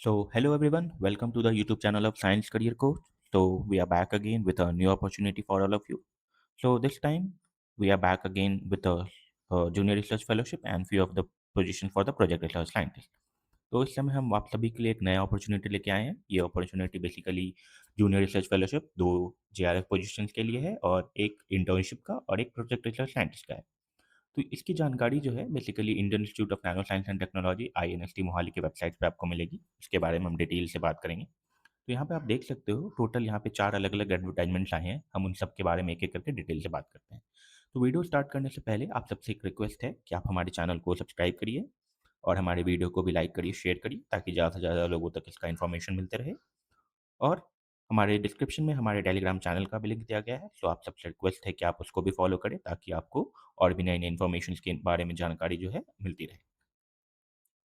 Hello everyone, welcome to the YouTube channel of Science Career Coach. We are back again with a new opportunity for all of you. This time we are back again with a junior research fellowship and few of the position for the project research scientist. तो इस समय हम आप सभी के लिए एक नया अपॉर्चुनिटी लेके आए हैं। ये opportunity basically junior research fellowship 2 JRF positions के लिए है और एक इंटर्नशिप का और एक प्रोजेक्ट रिसर्च साइंटिस्ट का है। तो इसकी जानकारी जो है basically Indian Institute of Nano Science and Technology INST Mohali की वेबसाइट पे आपको मिलेगी। इसके बारे में हम डिटेल से बात करेंगे। तो यहाँ पे आप देख सकते हो टोटल यहाँ पे 4 अलग-अलग एडवर्टाइजमेंट्स आए हैं। हम उन सब के बारे में एक-एक करके डिटेल से बात करते हैं। तो वीडियो स्टार्ट करने से पहले आप सबसे एक रिक्वेस्ट है कि आप हमारे चैनल को सब्सक्राइब करिए और हमारे वीडियो को भी लाइक करिए, शेयर करिए ताकि ज़्यादा से ज़्यादा लोगों तक इसका इन्फॉर्मेशन मिलते रहे। और हमारे डिस्क्रिप्शन में हमारे टेलीग्राम चैनल का भी लिंक दिया गया है। तो आप सबसे रिक्वेस्ट है कि आप उसको भी फॉलो करें ताकि आपको और भी नई-नई इन्फॉर्मेशन के बारे में जानकारी जो है मिलती रहे।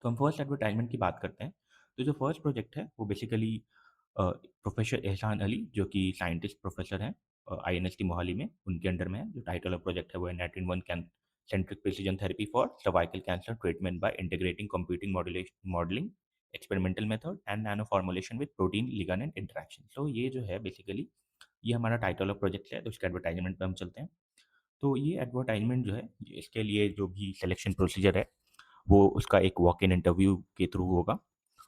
तो हम फर्स्ट एडवर्टाइजमेंट की बात करते हैं। तो जो फर्स्ट प्रोजेक्ट है वो बेसिकली प्रोफेसर एहसान अली जो कि साइंटिस्ट प्रोफेसर हैं आईएनएसटी मोहाली में, उनके अंडर में है। जो टाइटल ऑफ प्रोजेक्ट है वो है net in one can centric precision therapy for cervical cancer treatment by integrating computing modelling experimental method and nano formulation with protein ligand interaction. तो ये जो है बेसिकली ये हमारा टाइटल ऑफ प्रोजेक्ट है। तो इसके एडवर्टाइजमेंट पे हम चलते हैं। तो ये एडवर्टाइजमेंट जो है इसके लिए जो भी सिलेक्शन प्रोसीजर है वो उसका एक वॉक इन इंटरव्यू के थ्रू होगा।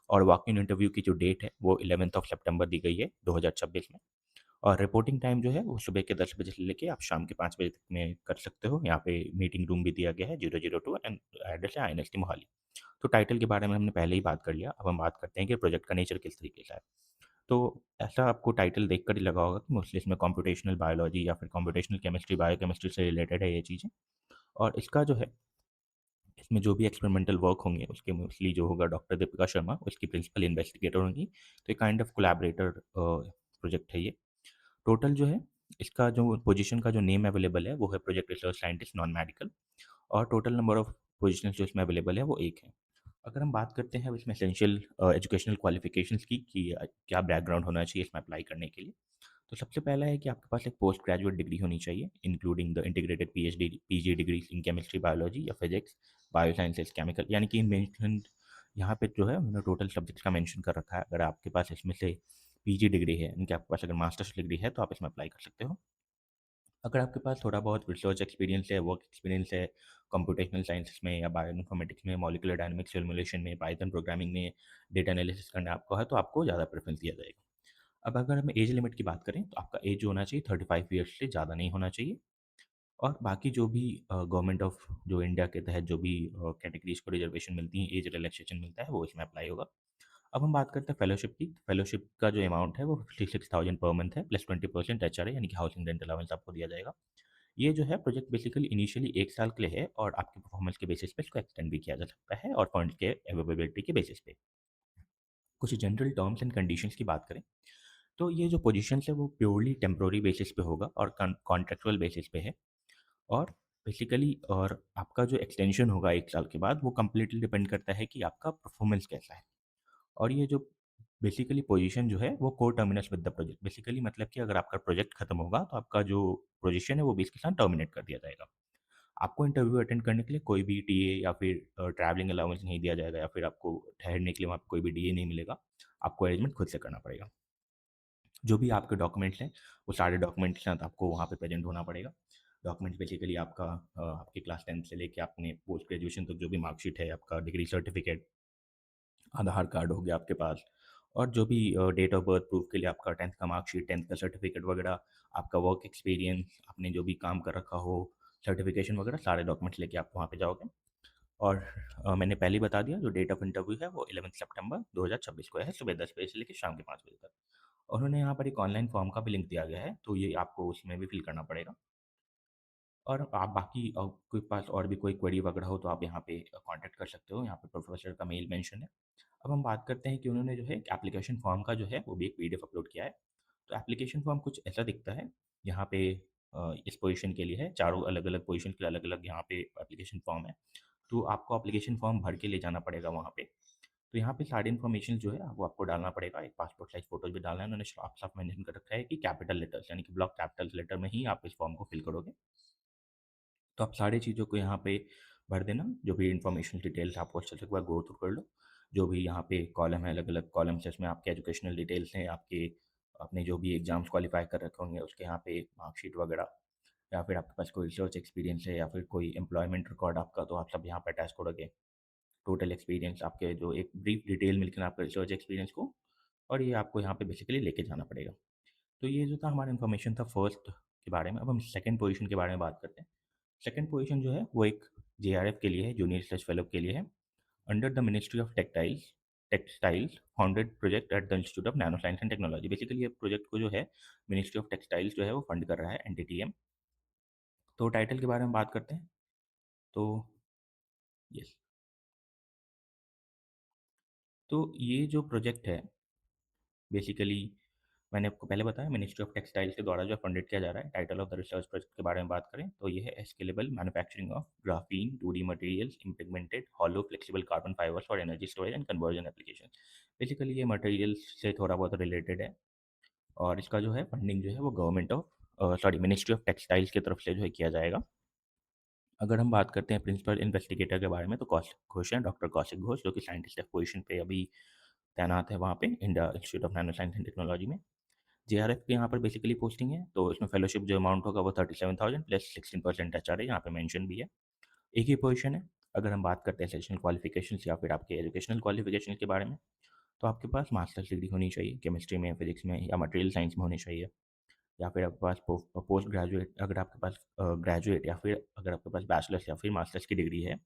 और वॉक इन इंटरव्यू की जो डेट है वो 11th ऑफ सितंबर दी गई है 2026 में। और रिपोर्टिंग टाइम जो है वो सुबह के 10 बजे से लेके आप शाम के 5 बजे तक में कर सकते हो। यहाँ पे मीटिंग रूम भी दिया गया है 002 एंड एड्रेस है आईएनएसटी मोहाली। तो टाइटल के बारे में हमने पहले ही बात कर लिया। अब हम बात करते हैं कि प्रोजेक्ट का नेचर किस तरीके का है। तो ऐसा आपको टाइटल देखकर ही लगा होगा कि मोस्टली इसमें कंप्यूटेशनल बायोलॉजी या फिर कंप्यूटेशनल केमिस्ट्री बायोकेमिस्ट्री से रिलेटेड है ये चीज़ें। और इसका जो है इसमें जो भी एक्सपेरिमेंटल वर्क होंगे उसके मोस्टली जो होगा डॉक्टर दीपिका शर्मा उसकी प्रिंसिपल इन्वेस्टिगेटर होंगी। तो ये काइंड ऑफ कोलैबोरेटर प्रोजेक्ट है ये। टोटल जो है इसका जो पोजीशन का जो नेम अवेलेबल है वो है project research scientist non medical. और टोटल नंबर ऑफ पोजीशन जो इसमें अवेलेबल है वो एक है। अगर हम बात करते हैं अब इसमें एसेंशियल एजुकेशनल क्वालिफिकेशंस की कि क्या बैकग्राउंड होना चाहिए इसमें अप्लाई करने के लिए। तो सबसे पहला है कि आपके पास एक पोस्ट ग्रेजुएट डिग्री होनी चाहिए including the integrated PhD PG degree in chemistry biology या फिजिक्स बायोसाइंसेज केमिकल, यानी कि मेंशन यहाँ पे जो है उन्होंने टोटल सब्जेक्ट्स का मेंशन कर रखा है। अगर आपके पास इसमें से पीजी डिग्री है यानी कि आपके पास अगर मास्टर्स डिग्री है तो आप इसमें अप्लाई कर सकते हो। अगर आपके पास थोड़ा बहुत रिसर्च एक्सपीरियंस है, वर्क एक्सपीरियंस है, कंप्यूटेशनल साइंसेस में या बायोइन्फॉर्मेटिक्स में, मॉलिक्यूलर डायनामिक्स सिमुलेशन में, पाइथन प्रोग्रामिंग में, डेटा एनालिसिस करना आपको है तो आपको ज़्यादा प्रेफरेंस दिया जाएगा। अब अगर हम एज लिमिट की बात करें तो आपका एज जो होना चाहिए 35 ईयर्स से ज़्यादा नहीं होना चाहिए। और बाकी जो भी गवर्नमेंट ऑफ जो इंडिया के तहत जो भी कैटेगरीज को रिजर्वेशन मिलती है, एज रिलैक्सेशन मिलता है, वो इसमें अप्लाई होगा। अब हम बात करते हैं फेलोशिप की। फेलोशिप का जो अमाउंट है वो 56,000 पर मंथ है प्लस 20% एचआरए यानी कि हाउसिंग रेंट अलाउंस आपको दिया जाएगा। ये जो है प्रोजेक्ट बेसिकली इनिशियली 1 साल के लिए है और आपके परफॉर्मेंस के बेसिस पे इसको एक्सटेंड भी किया जा सकता है और फंड के अवेलेबिलिटी के बेसिस पे। कुछ जनरल टर्म्स एंड कंडीशंस की बात करें तो ये जो पोजीशंस है वो प्योरली टेम्पररी बेसिस पे होगा और कॉन्ट्रेक्चुअल बेसिस पे है। और बेसिकली और आपका जो एक्सटेंशन होगा 1 साल के बाद वो कंप्लीटली डिपेंड करता है कि आपका परफॉर्मेंस कैसा है। और ये जो बेसिकली पोजीशन जो है वो को-टर्मिनस विद द प्रोजेक्ट, बेसिकली मतलब कि अगर आपका प्रोजेक्ट खत्म होगा तो आपका जो पोजीशन है वो भी इसके साथ टर्मिनेट कर दिया जाएगा। आपको इंटरव्यू अटेंड करने के लिए कोई भी टीए या फिर ट्रैवलिंग अलाउंस नहीं दिया जाएगा या फिर आपको ठहरने के लिए वहाँ पे कोई भी डीए नहीं मिलेगा। आपको अरेंजमेंट खुद से करना पड़ेगा। जो भी आपके डॉक्यूमेंट्स हैं, वो सारे डॉक्यूमेंट्स के साथ आपको वहाँ पे प्रेज़ेंट होना पड़ेगा। डॉक्यूमेंट्स बेसिकली आपका आपकी क्लास 10 से लेके आपने पोस्ट ग्रेजुएशन तक जो भी मार्कशीट है, आपका डिग्री सर्टिफ़िकेट, आधार कार्ड हो गया आपके पास और जो भी डेट ऑफ बर्थ प्रूफ के लिए आपका 10th का मार्कशीट, 10th का सर्टिफ़िकेट वगैरह, आपका वर्क एक्सपीरियंस, आपने जो भी काम कर रखा हो, सर्टिफ़िकेशन वगैरह सारे डॉक्यूमेंट्स लेके आप वहाँ पे जाओगे। और मैंने पहले ही बता दिया जो डेट ऑफ इंटरव्यू है वो 11 सितंबर 2026 को है, सुबह 10 बजे से लेके शाम के 5 बजे तक। उन्होंने यहाँ पर एक ऑनलाइन फॉर्म का भी लिंक दिया गया है, तो ये आपको उसमें भी फिल करना पड़ेगा। और आप बाकी आपके पास और भी कोई क्वेरी वगैरह हो तो आप यहाँ पे कॉन्टैक्ट कर सकते हो, यहाँ पे प्रोफेसर का मेल मेंशन है। अब हम बात करते हैं कि उन्होंने जो है एक एप्लीकेशन फॉर्म का जो है वो भी एक पीडीएफ अपलोड किया है। तो एप्लीकेशन फॉर्म कुछ ऐसा दिखता है, यहाँ पे इस पोजीशन के लिए है, चारों अलग-अलग पोजीशन के लिए अलग-अलग यहाँ पे एप्लीकेशन फॉर्म है। तो आपको एप्लीकेशन फॉर्म भर के ले जाना पड़ेगा वहाँ पे। तो यहाँ पे सारी इन्फॉर्मेशन जो है वो आपको डालना पड़ेगा, एक पासपोर्ट साइज़ फ़ोटोज़ भी डालना है। उन्होंने साफ-साफ मेंशन कर रखा है कि कैपिटल लेटर्स यानी कि ब्लॉक कैपिटल लेटर में ही आप इस फॉर्म को फिल करोगे। तो आप सारी चीज़ों को यहाँ पे भर देना, जो भी इन्फॉर्मेशन डिटेल्स आपको अच्छे से एक बार गो थ्रू कर लो। जो भी यहाँ पे कॉलम है, अलग-अलग कॉलम्स है, उसमें आपके एजुकेशनल डिटेल्स हैं, आपके आपने जो भी एग्ज़ाम्स क्वालीफाई कर रखे होंगे उसके यहाँ पे मार्कशीट वगैरह, या फिर आपके पास कोई रिसर्च एक्सपीरियंस है या फिर कोई एम्प्लॉयमेंट रिकॉर्ड आपका, तो आप सब यहाँ पे अटैच करोगे। टोटल एक्सपीरियंस आपके जो एक ब्रीफ डिटेल मिलकर आपके रिसर्च एक्सपीरियंस को, और ये आपको यहाँ पे बेसिकली लेके जाना पड़ेगा। तो ये जो था हमारा इन्फॉर्मेशन था फर्स्ट के बारे में। अब हम सेकंड पोजीशन के बारे में बात करते हैं। सेकंड पोजीशन जो है वो एक जेआरएफ के लिए है, जूनियर रिसर्च फेलो के लिए है, under the ministry of textiles founded project at the institute of Nano Science and technology. Basically ये प्रोजेक्ट को जो है मिनिस्ट्री ऑफ टेक्सटाइल्स जो है वो फंड कर रहा है, एनटीटीएम। तो टाइटल के बारे में बात करते हैं। तो यस, तो ये जो प्रोजेक्ट है बेसिकली मैंने आपको पहले बताया मिनिस्ट्री ऑफ टेक्सटाइल्स के द्वारा जो फंडेड किया जा रहा है। Title of the research project के बारे में बात करें तो ये है scalable manufacturing of graphene 2D materials impregnated hollow flexible carbon fibers for energy storage and conversion application. Basically ये मटेरियल्स से थोड़ा बहुत रिलेटेड है, और इसका जो है फंडिंग जो है वो government of ministry of textiles की तरफ से जो है किया जाएगा। अगर हम बात करते हैं प्रिंसिपल इन्वेस्टिगेटर के बारे में तो कौशिक घोष हैं, डॉक्टर कौशिक घोष, जो कि साइंटिस्ट पोजीशन पे अभी तैनात है वहाँ पे India institute of Nano Science and technology में। जेआरएफ की यहाँ पर बेसिकली पोस्टिंग है, तो इसमें फेलोशिप जो अमाउंट होगा वो 37,000 प्लस 16% एचआरए यहाँ पे मेंशन भी है। एक ही पोजीशन है। अगर हम बात करते हैं सेक्शनल क्वालिफिकेशंस या फिर आपके एजुकेशनल क्वालिफिकेशन के बारे में, तो आपके पास मास्टर्स डिग्री होनी चाहिए केमिस्ट्री में, फिजिक्स में या मटेरियल साइंस में होनी चाहिए, या फिर आपके पास पोस्ट ग्रेजुएट, अगर आपके पास ग्रेजुएट या फिर अगर आपके पास बैचलर्स या फिर मास्टर्स की डिग्री है,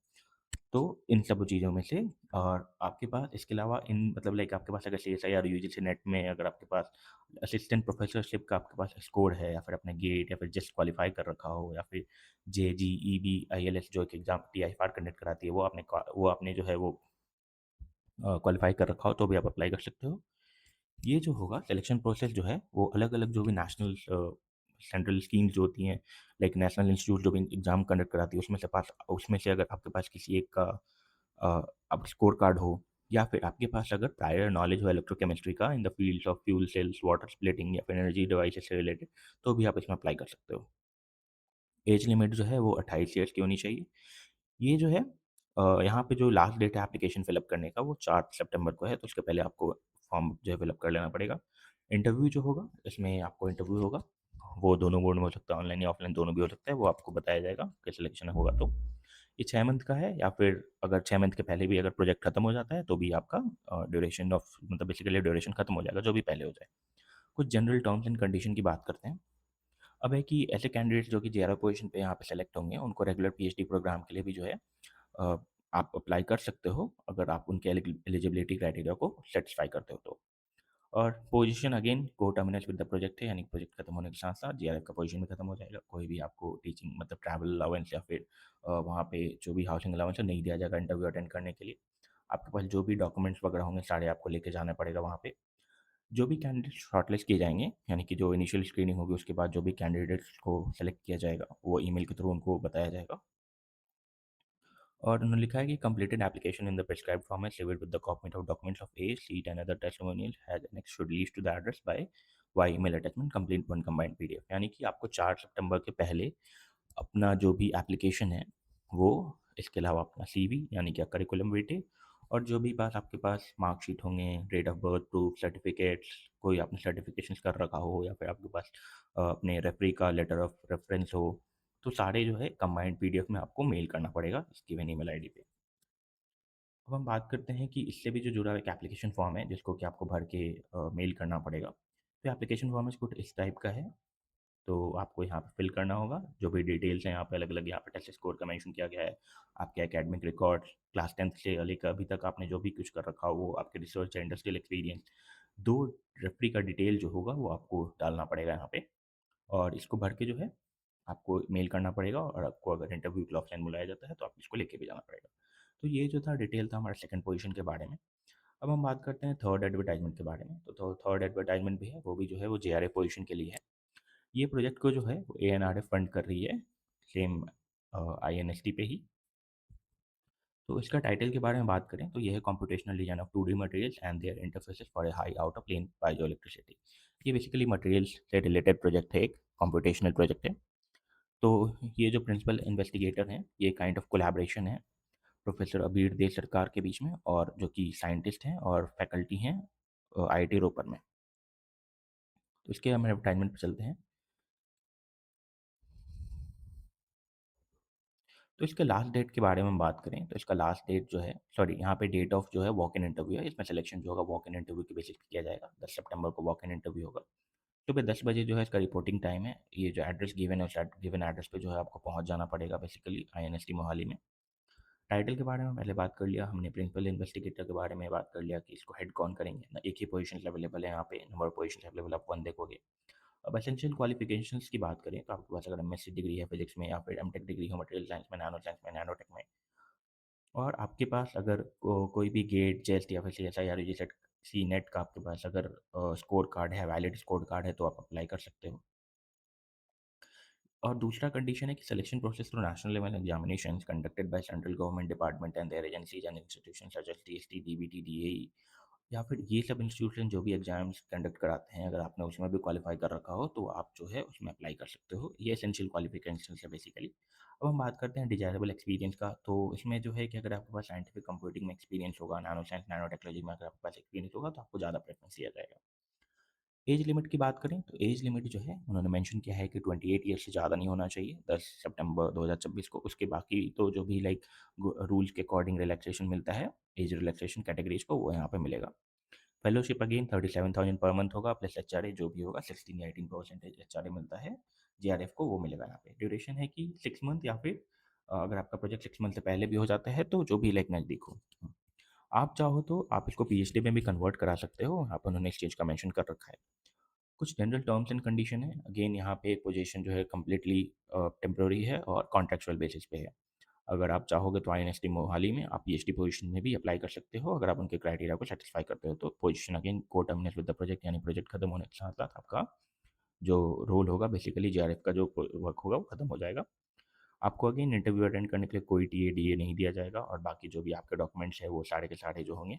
तो इन सब चीज़ों में से। और आपके पास इसके अलावा इन मतलब लाइक आपके पास अगर सीएसआई और यूजीसी नेट में अगर आपके पास असिस्टेंट प्रोफेसरशिप का आपके पास स्कोर है, या फिर आपने गेट या फिर जस्ट क्वालिफाई कर रखा हो, या फिर जेजीईबी आईएलएस जो एक एग्जाम टीआईफआर कंडक्ट कराती है वो आपने जो है वो क्वालिफाई कर रखा हो, तो भी आप अप्लाई कर सकते हो। ये जो होगा सिलेक्शन प्रोसेस जो है वो अलग अलग जो भी नेशनल सेंट्रल स्कीम्स जो होती हैं, लाइक नेशनल इंस्टीट्यूट जो भी एग्ज़ाम कंडक्ट कराती है उसमें से अगर आपके पास किसी एक का आप स्कोर कार्ड हो, या फिर आपके पास अगर प्रायर नॉलेज हो इलेक्ट्रोकेमिस्ट्री का in the fields of fuel cells, water splitting या फिर एनर्जी डिवाइसेस से रिलेटेड, तो भी आप इसमें अप्लाई कर सकते हो। एज लिमिट जो है वो 28 ईयर्स की होनी चाहिए। ये जो है यहाँ पे जो लास्ट डेट है एप्लीकेशन फिलअप करने का वो 4 सितंबर को है, तो उसके पहले आपको फॉर्म जो है फिलअप कर लेना पड़ेगा। इंटरव्यू जो होगा इसमें आपको इंटरव्यू होगा, वो दोनों मोड में हो सकता है, ऑनलाइन या ऑफलाइन दोनों भी हो सकता है, वो आपको बताया जाएगा कि सिलेक्शन होगा तो। ये 6 मंथ का है, या फिर अगर 6 मंथ के पहले भी अगर प्रोजेक्ट खत्म हो जाता है तो भी आपका ड्यूरेशन ऑफ मतलब बेसिकली ड्यूरेशन खत्म हो जाएगा जो भी पहले हो जाए। कुछ जनरल टर्म्स एंड कंडीशन की बात करते हैं। अब है कि ऐसे कैंडिडेट्स जो कि जेआरओ पोजीशन पे यहाँ पे सेलेक्ट होंगे उनको रेगुलर पीएचडी प्रोग्राम के लिए भी जो है अ, आप अप्लाई कर सकते हो, अगर आप उनके एलिजिबिलिटी क्राइटेरिया को सेटिस्फाई करते हो तो। और पोजीशन अगेन को टर्मिनस विद द प्रोजेक्ट है, यानी प्रोजेक्ट खत्म होने के साथ साथ जेआरएफ का पोजीशन भी खत्म हो जाएगा। कोई भी आपको टीचिंग मतलब ट्रैवल अलाउंस या फिर वहाँ पे जो भी हाउसिंग अलाउंस है नहीं दिया जाएगा इंटरव्यू अटेंड करने के लिए। आपके पास जो भी डॉक्यूमेंट्स वगैरह होंगे सारे आपको लेके जाना पड़ेगा वहाँ पे। जो भी कैंडिडेट शॉर्टलिस्ट किए जाएंगे, यानी कि जो इनिशियल स्क्रीनिंग होगी उसके बाद जो भी कैंडिडेट्स को सेलेक्ट किया जाएगा वो ईमेल के थ्रू उनको बताया जाएगा। और उन्होंने लिखा है कि completed application in the prescribed format delivered with the copy of documents of age, seat and other testimonial has annexed should leave to the address by email attachment complete one combined PDF। यानी कि आपको 4 सितंबर के पहले अपना जो भी application है वो, इसके अलावा अपना सीवी यानी कि करिकुलम वेटे, और जो भी पास आपके पास मार्कशीट होंगे, date of birth proof, certificates, कोई आपने सर्टिफिकेशंस कर रखा हो, या फिर आपके पास अपने रेफरी का लेटर ऑफ रेफरेंस हो, तो सारे जो है कंबाइंड पीडीएफ में आपको मेल करना पड़ेगा इस गिवन ईमेल आईडी पे। अब हम बात करते हैं कि इससे भी जो जुड़ा एक एप्लीकेशन फॉर्म है जिसको कि आपको भर के मेल करना पड़ेगा। तो एप्लीकेशन फॉर्म कुछ इस टाइप का है। तो आपको यहाँ पे फिल करना होगा जो भी डिटेल्स हैं यहाँ पे अलग अलग, यहाँ पे टेस्ट स्कोर का मेंशन किया गया है, आपके एकेडमिक रिकॉर्ड, क्लास 10th से लेकर अभी तक आपने जो भी कुछ कर रखा हो वो, आपके रिसर्च या इंडस्ट्रियल एक्सपीरियंस, दो रेफरी का डिटेल जो होगा वो आपको डालना पड़ेगा यहाँ पे। और इसको भर के जो है आपको मेल करना पड़ेगा, और आपको अगर इंटरव्यू के लिए ऑफलाइन बुलाया जाता है तो आप इसको लेके भी जाना पड़ेगा। तो ये जो था डिटेल था हमारे सेकंड पोजीशन के बारे में। अब हम बात करते हैं थर्ड एडवर्टाइजमेंट के बारे में। तो थर्ड एडवर्टाइजमेंट भी है, वो भी जो है वो जेआरए पोजीशन के लिए है। ये प्रोजेक्ट को जो है वो एएनआरएफ फंड कर रही है, सेम आईएनएसटी पे ही। तो इसका टाइटल के बारे में बात करें तो ये है computational design of 2D materials and their interfaces for a high out of plane piezoelectricity. ये बेसिकली मटेरियल्स से रिलेटेड प्रोजेक्ट है, एक कंप्यूटेशनल प्रोजेक्ट है। तो ये जो प्रिंसिपल इन्वेस्टिगेटर हैं ये काइंड ऑफ कोलैबोरेशन है प्रोफेसर अबीर देव सरकार के बीच में, और जो कि साइंटिस्ट हैं और फैकल्टी हैं आईआईटी रोपर में। तो इसके हम एडवर्टाइजमेंट पे चलते हैं। तो इसके लास्ट डेट के बारे में हम बात करें तो इसका लास्ट डेट जो है, सॉरी, यहाँ पे डेट ऑफ जो है वॉक इन इंटरव्यू है। इसमें सिलेक्शन जो होगा वॉक इन इंटरव्यू के बेसिस पे किया जाएगा। 10 सितंबर को वॉक इन इंटरव्यू होगा। सुबह 10 बजे जो है इसका रिपोर्टिंग टाइम है। ये जो एड्रेस गिवन है उस गिवन एड्रेस पे जो है आपको पहुंच जाना पड़ेगा बेसिकली आईएनएसटी मोहाली में। टाइटल के बारे में पहले बात कर लिया हमने, प्रिंसिपल इन्वेस्टिगेटर के बारे में बात कर लिया कि इसको हेड कौन करेंगे ना। एक ही पोजीशन अवेलेबल है यहाँ पे, नंबर ऑफ पोजीशन अवेलेबल आप वन देखोगे। अब एसेंशियल क्वालिफिकेशंस की बात करें तो आपके पास अगर एमएससी डिग्री है फिजिक्स में, या फिर एमटेक डिग्री हो मटेरियल साइंस में, नैनोटेक में, और आपके पास अगर कोई भी गेट जेस्ट या फिर सी एस आई आर जैसे सी नेट का आपके पास अगर स्कोर कार्ड है, वैलिड स्कोर कार्ड है, तो आप अप्लाई कर सकते हो। और दूसरा कंडीशन है कि selection process through national level examinations conducted by central government department and their agencies and institutions such as TST, DBT, DAE, या फिर ये सब इंस्टीट्यूशन जो भी एग्जाम्स कंडक्ट कराते हैं, अगर आपने उसमें भी क्वालिफाई कर रखा हो तो आप जो है उसमें अप्लाई कर सकते हो। ये एसेंशियल क्वालिफिकेशन है बेसिकली। अब हम बात करते हैं डिजायरेबल एक्सपीरियंस का। तो इसमें जो है कि अगर आपके पास साइंटिफिक कंप्यूटिंग में एक्सपीरियंस होगा, नैनो साइंस नैनो टेक्नोलॉजी में अगर आपके पास एक्सपीरियंस होगा तो आपको ज़्यादा प्रेफरेंस दिया जाएगा। एज लिमिट की बात करें तो एज लिमिट जो है उन्होंने मेंशन किया है कि 28 ईयर से ज़्यादा नहीं होना चाहिए 10 सितंबर 2026 को। उसके बाकी तो जो भी लाइक रूल्स के अकॉर्डिंग रिलैक्सेशन मिलता है, एज रिलैक्सेशन कैटेगरीज को, वो यहाँ पे मिलेगा। फेलोशिप अगेन 37,000 पर मंथ होगा, प्लस एचआरए जो भी होगा 16 या 18% एचआरए मिलता है। जीआरएफ को वो मिलेगा यहाँ पे। ड्यूरेशन है कि 6 मंथ, या फिर अगर आपका प्रोजेक्ट 6 मंथ से पहले भी हो जाता है तो जो भी लाइक नज़दीक हो। आप चाहो तो आप इसको पीएचडी में भी कन्वर्ट करा सकते हो, यहाँ पर उन्होंने इस चीज़ का मेंशन कर रखा है। कुछ जनरल टर्म्स एंड कंडीशन है। अगेन यहाँ पे पोजीशन जो है कम्प्लीटली टेम्प्रोरी है और कॉन्ट्रेक्चुअल बेसिस पे है। अगर आप चाहोगे तो आईएनएसटी मोहाली में आप पीएचडी पोजीशन में भी अप्लाई कर सकते हो, अगर आप उनके क्राइटेरिया को सेटिस्फाई करते हो। तो पोजीशन अगेन को टर्मिनेट विद द प्रोजेक्ट, यानी प्रोजेक्ट खत्म होने के साथ साथ आपका जो रोल होगा बेसिकली जेआरएफ का जो वर्क होगा वो खत्म हो जाएगा। आपको अगेन इंटरव्यू अटेंड करने के लिए कोई टीए डीए नहीं दिया जाएगा, और बाकी जो भी आपके डॉक्यूमेंट्स है वो सारे के सारे जो होंगे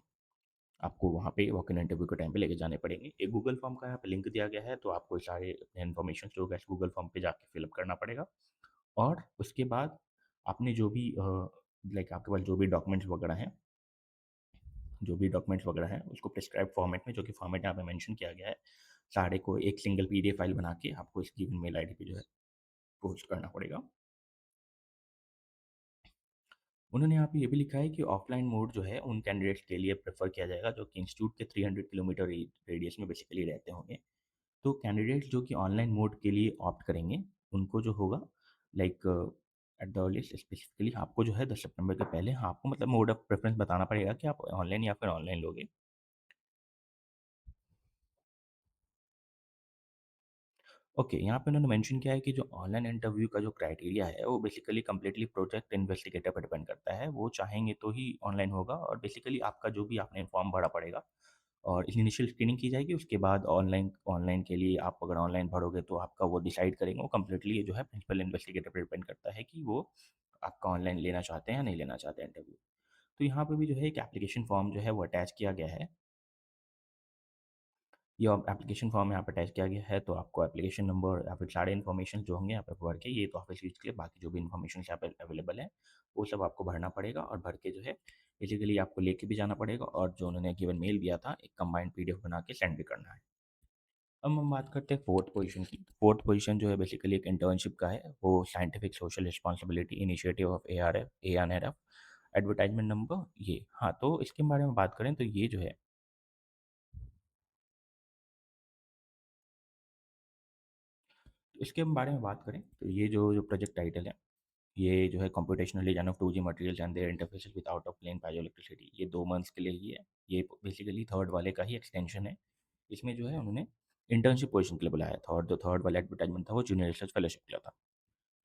आपको वहाँ पे वॉक इन इंटरव्यू के टाइम पे लेके जाने पड़ेंगे। एक गूगल फॉर्म का यहाँ पे लिंक दिया गया है, तो आपको सारे इन्फॉर्मेशन जो होगा इस गूगल फॉर्म पे जाके फिलअप करना पड़ेगा। और उसके बाद आपने जो भी लाइक आपके पास जो भी डॉक्यूमेंट्स वगैरह हैं उसको प्रिस्क्राइब फॉर्मेट में, जो कि फॉर्मेट यहाँ पे मेंशन किया गया है, सारे को एक सिंगल पीडीएफ फाइल बना के आपको इसकी मेल आईडी पे जो है पोस्ट करना पड़ेगा। उन्होंने यहाँ पे ये भी लिखा है कि ऑफलाइन मोड जो है उन कैंडिडेट्स के लिए प्रेफर किया जाएगा जो कि इंस्टीट्यूट के 300 किलोमीटर रेडियस में बेसिकली रहते होंगे। तो कैंडिडेट्स जो कि ऑनलाइन मोड के लिए ऑप्ट करेंगे उनको जो होगा like at the earliest specifically आपको जो है 10 सितंबर के पहले, हाँ, आपको मतलब मोड ऑफ प्रेफरेंस बताना पड़ेगा कि आप ऑनलाइन या फिर ऑनलाइन लोगे। ओके, यहाँ पे उन्होंने मेंशन किया है कि जो ऑनलाइन इंटरव्यू का जो क्राइटेरिया है वो बेसिकली कंप्लीटली प्रोजेक्ट इन्वेस्टिगेटर पर डिपेंड करता है। वो चाहेंगे तो ही ऑनलाइन होगा, और बेसिकली आपका जो भी आपने फॉर्म भरा पड़ेगा और इनिशियल स्क्रीनिंग की जाएगी। उसके बाद ऑनलाइन ऑनलाइन के लिए आप अगर ऑनलाइन भरोगे तो आपका वो डिसाइड करेंगे। वो कंप्लीटली जो है प्रिंसिपल इन्वेस्टिगेटर पर डिपेंड करता है कि वो आपका ऑनलाइन लेना चाहते हैं या नहीं लेना चाहते हैं इंटरव्यू। तो यहाँ पे भी जो है एक एप्लीकेशन फॉर्म जो है वो अटैच किया गया है। ये एप्लीकेशन फॉर्म यहाँ पे अटैच किया गया है, तो आपको एप्लीकेशन नंबर या फिर सारे इन्फॉर्मेशन जो होंगे यहाँ पे भर के, ये तो ऑफिस यूज के लिए, बाकी जो भी इन्फॉर्मेशन यहाँ पे अवेलेबल है वो सब आपको भरना पड़ेगा। और भर के जो है बेसिकली आपको लेके भी जाना पड़ेगा, और जो उन्होंने गिवन मेल दिया था एक कंबाइंड पीडीएफ बना के सेंड भी करना है। अब हम बात करते हैं फोर्थ पोजीशन की। फोर्थ पोजीशन जो है बेसिकली एक इंटर्नशिप का है, वो scientific social responsibility initiative of A R F advertisement number ये। हाँ, तो इसके बारे में बात करें तो ये जो है, इसके बारे में बात करें तो ये जो प्रोजेक्ट टाइटल है, ये जो है computational design of 2G materials and their interfaces with out of plane piezoelectricity, ये 2 मंथ्स के लिए ही है। ये बेसिकली थर्ड वाले का ही एक्सटेंशन है। इसमें जो है उन्होंने इंटर्नशिप पोजीशन के लिए बुलाया था, और जो थर्ड वाला एडवर्टाइजमेंट था वो जूनियर रिसर्च फेलोशिप के लिए था।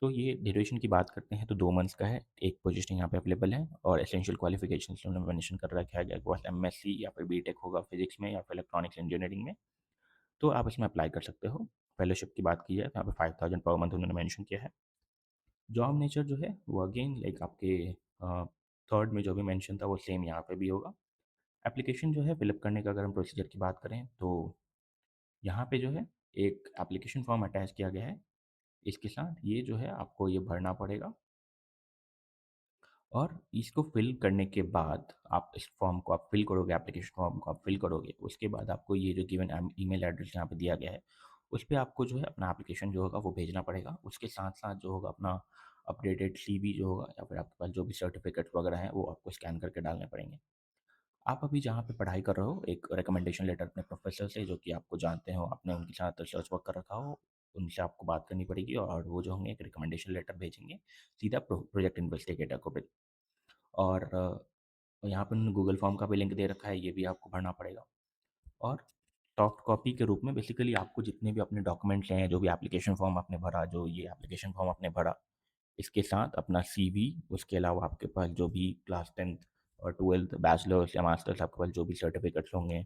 तो ये ड्यूरेशन की बात करते हैं तो 2 मंथ्स का है। एक पोजीशन यहाँ पे अवेलेबल है, और एसेंशियल क्वालिफिकेशन उन्होंने मेंशन कर रखा है कि आपके पास एमएससी या फिर बीटेक होगा फिजिक्स में या फिर इलेक्ट्रॉनिक्स इंजीनियरिंग में, तो आप इसमें अप्लाई कर सकते हो। फेलोशिप की बात की है तो यहाँ पे 5,000 पर मंथ उन्होंने मेंशन किया है। जॉब नेचर जो है वो अगेन लाइक आपके थर्ड में जो भी मेंशन था वो सेम यहाँ पे भी होगा। एप्लीकेशन जो है फिलअप करने का अगर हम प्रोसीजर की बात करें तो यहाँ पे जो है एक एप्लीकेशन फॉर्म अटैच किया गया है। इसके साथ ये जो है आपको ये भरना पड़ेगा। और इसको फिल करने के बाद आप इस फॉर्म को आप फिल करोगे, एप्लीकेशन फॉर्म को आप फिल करोगे, उसके बाद आपको ये जो गिवन ईमेल एड्रेस यहाँ पे दिया गया है, उस पे आपको जो है अपना एप्लीकेशन जो होगा वो भेजना पड़ेगा। उसके साथ-साथ जो होगा अपना अपडेटेड सीवी जो होगा या फिर आपके पास जो भी सर्टिफ़िकेट्स वगैरह हैं, वो आपको स्कैन करके डालने पड़ेंगे। आप अभी जहाँ पे पढ़ाई कर रहे हो, एक रिकमेंडेशन लेटर अपने प्रोफ़ेसर से जो कि आपको जानते हो, आपने उनके साथ रिसर्च वर्क कर रखा हो, उनसे आपको बात करनी पड़ेगी और वो जो होंगे एक रिकमेंडेशन लेटर भेजेंगे सीधा प्रोजेक्ट इन्वेस्टिगेटर को। और यहाँ पर उन्होंने गूगल फॉर्म का भी लिंक दे रखा है, ये भी आपको भरना पड़ेगा। और सॉफ्ट कॉपी के रूप में बेसिकली आपको जितने भी अपने डॉक्यूमेंट्स हैं, जो भी एप्लीकेशन फॉर्म आपने भरा, जो ये एप्लीकेशन फॉर्म आपने भरा, इसके साथ अपना सीवी, उसके अलावा आपके पास जो भी क्लास 10th और 12th बैचलर्स या मास्टर्स आपके पास जो भी सर्टिफिकेट्स होंगे,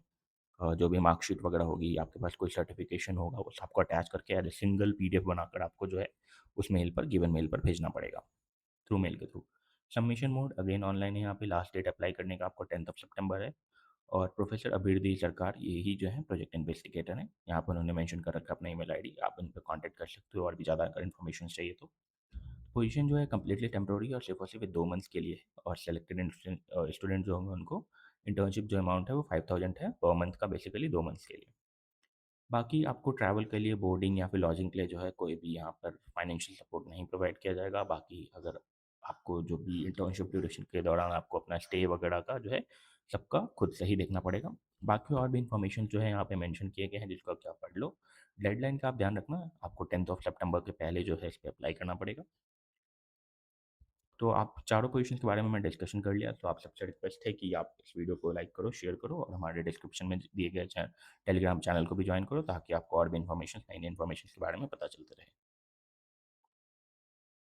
जो भी मार्कशीट वगैरह होगी, आपके पास कोई सर्टिफिकेशन होगा, वो सबको अटैच करके एज ए सिंगल पीडीएफ बनाकर आपको जो है उस मेल पर, गिवन मेल पर भेजना पड़ेगा, थ्रू मेल के through. Submission mode again online है, यहाँ पे लास्ट डेट अप्लाई करने का आपको 10th सितंबर है। और प्रोफेसर अभिरदी सरकार यही जो है प्रोजेक्ट इन्वेस्टिगेटर हैं। यहाँ पर उन्होंने मेंशन कर रखा है अपना ईमेल आईडी, आप उन पे कांटेक्ट कर सकते हो और भी ज़्यादा अगर इन्फॉर्मेशन चाहिए तो। पोजीशन जो है कंप्लीटली टेम्प्रोरी और सिर्फ 2 मंथ्स के लिए है और सेलेक्टेड स्टूडेंट जो होंगे उनको इंटर्नशिप जो अमाउंट है वो 5000 है पर मंथ का, बेसिकली 2 मंथ्स के लिए। बाकी आपको ट्रैवल के लिए, बोर्डिंग या फिर लॉजिंग के लिए जो है कोई भी यहाँ पर फाइनेंशियल सपोर्ट नहीं प्रोवाइड किया जाएगा। बाकी अगर आपको जो भी इंटर्नशिप ड्यूरेशन के दौरान आपको अपना स्टे वगैरह का जो है सबका खुद से ही देखना पड़ेगा। बाकी और भी इन्फॉर्मेशन जो है यहाँ पे मेंशन किए गए हैं, जिसको आप पढ़ लो। डेडलाइन का आप ध्यान रखना, आपको 10th सितंबर के पहले जो है इस पे अप्लाई करना पड़ेगा। तो आप चारों पोजीशंस के बारे में मैं डिस्कशन कर लिया, तो आप सबसे रिक्वेस्ट है कि आप इस वीडियो को लाइक करो, शेयर करो और हमारे डिस्क्रिप्शन में दिए गए टेलीग्राम चैनल को भी ज्वाइन करो, ताकि आपको और भी इन्फॉर्मेशन, नई-नई इन्फॉर्मेशन के बारे में पता चलते रहे।